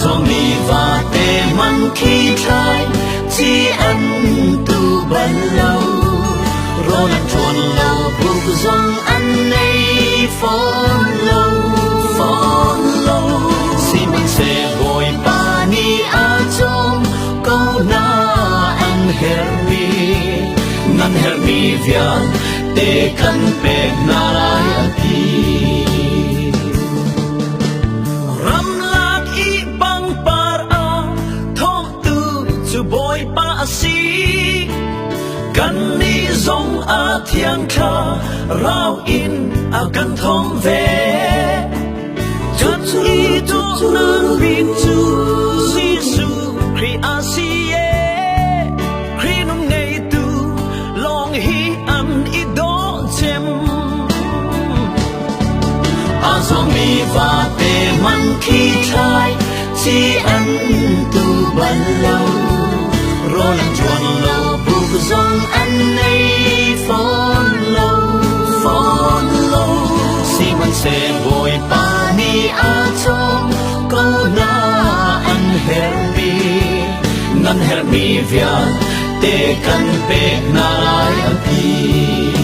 do mi và tê măng khi trái chỉ ăn tu ban lâu rồi làm chuồn lâu buộc dòng ăn nay phone lâu si mình sẽ vội ba ni a trong câu na ăn hermi vian te kan pe na lai aki ram lat i bang par a thom tu chu boy pa si kan ni zong a thiang tha rao in a kan thom ve chút i tu nang bin chu si su kri a si e kri num nei tu long hi an i do chem a zo mi va te man khi trai chỉ ăn tu ban lâu rồi làm chuồn lâu buộc dòng ăn nay phone lâu si man sẽ vội pa ni a trong câu na ăn hermi vian te kan pe na lai aki